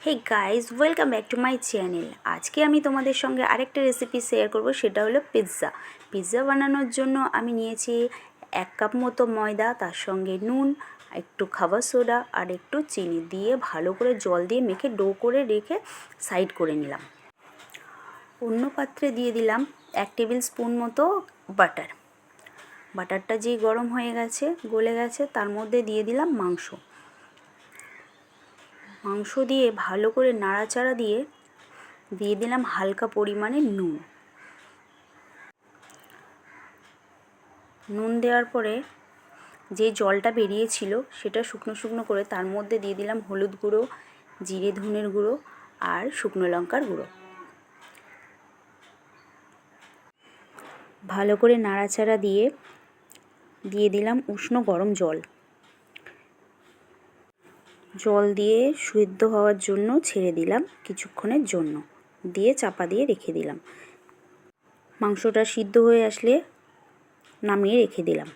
Hey guys, welcome back to my channel. আজকে আমি তোমাদের সঙ্গে আরেকটা রেসিপি শেয়ার করব, সেটা হলো পিৎজা বানানোর জন্য আমি নিয়েছি 1 কাপ মতো ময়দা, তার সঙ্গে নুন, একটু খাবার সোডা আর একটু চিনি দিয়ে ভালো করে জল দিয়ে মেখে ডো করে রেখে সাইড করে নিলাম। অন্য পাত্রে দিয়ে দিলাম 1 টেবিল স্পুন মতো বাটারটা যেই গরম হয়ে গেছে, গলে গেছে, তার মধ্যে দিয়ে দিলাম মাংস দিয়ে ভালো করে নাড়াচাড়া দিয়ে দিলাম হালকা পরিমাণে নুন দেওয়ার পরে যে জলটা বেরিয়েছিল সেটা শুকনো শুকনো করে তার মধ্যে দিয়ে দিলাম হলুদ গুঁড়ো, জিরে ধনের গুঁড়ো আর শুকনো লঙ্কার গুঁড়ো। ভালো করে নাড়াচাড়া দিয়ে দিলাম উষ্ণ গরম জল দিয়ে সিদ্ধ হওয়ার জন্য ছেড়ে দিলাম কিছুক্ষণের জন্য, দিয়ে চাপা দিয়ে রেখে দিলাম। মাংসটা সিদ্ধ হয়ে আসলে নামিয়ে রেখে দিলাম।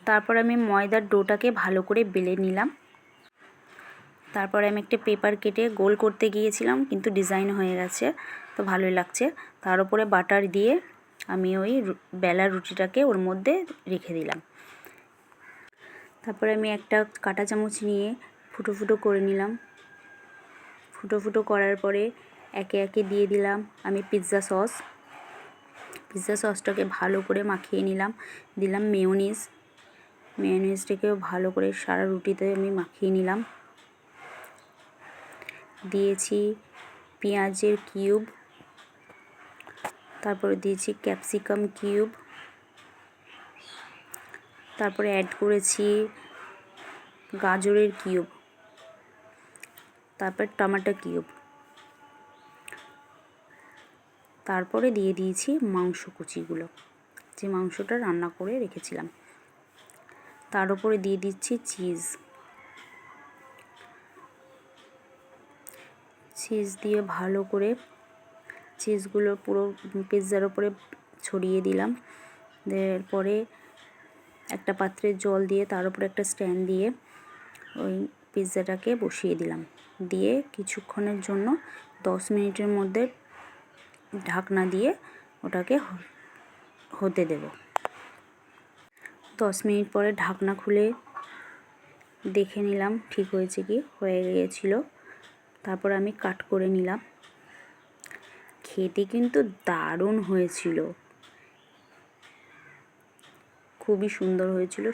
তারপর আমি ময়দার ডোটাকে ভালো করে বেলে নিলাম। তারপরে আমি একটা পেপার কেটে গোল করতে গিয়েছিলাম, কিন্তু ডিজাইন হয়ে গেছে, তো ভালোই লাগছে। তার উপরে বাটার দিয়ে আমি ওই বেলা রুটিটাকে ওর মধ্যে রেখে দিলাম। তারপরে আমি একটা কাঁটা চামচ নিয়ে ফুটো ফুটো করে নিলাম। ফুটো ফুটো করার পরে একে একে দিয়ে দিলাম আমি পিৎজা সসটাকে ভালো করে মাখিয়ে নিলাম। দিলাম মেয়োনিজটাকেও ভালো করে সারা রুটিতে আমি মাখিয়ে নিলাম। দিয়েছি পেঁয়াজের কিউব, তারপরে দিয়েছি ক্যাপসিকাম কিউব, তারপরে অ্যাড করেছি গাজরের কিউব, তারপর টমেটো কিউব, তারপরে দিয়ে দিয়েছি মাংস কুচিগুলো, যে মাংসটা রান্না করে রেখেছিলাম। তার উপরে দিয়ে দিচ্ছি চিজ দিয়ে ভালো করে চিজগুলো পুরো পিৎজার উপরে ছড়িয়ে দিলাম। দেওয়ার পরে একটা পাত্রে জল দিয়ে তার উপরে একটা স্ট্যান্ড দিয়ে ওই পিৎজাটাকে বসিয়ে দিলাম। দিয়ে কিছুক্ষণের জন্য 10 মিনিটের মধ্যে ঢাকনা দিয়ে ওটাকে হতে দেব। 10 মিনিট পরে ঢাকনা খুলে দেখে নিলাম ঠিক হয়েছে কি, হয়ে গিয়েছিল। তারপর আমি কাট করে নিলাম। খেতে কিন্তু দারুণ হয়েছিল, খুবই সুন্দর হয়েছিল।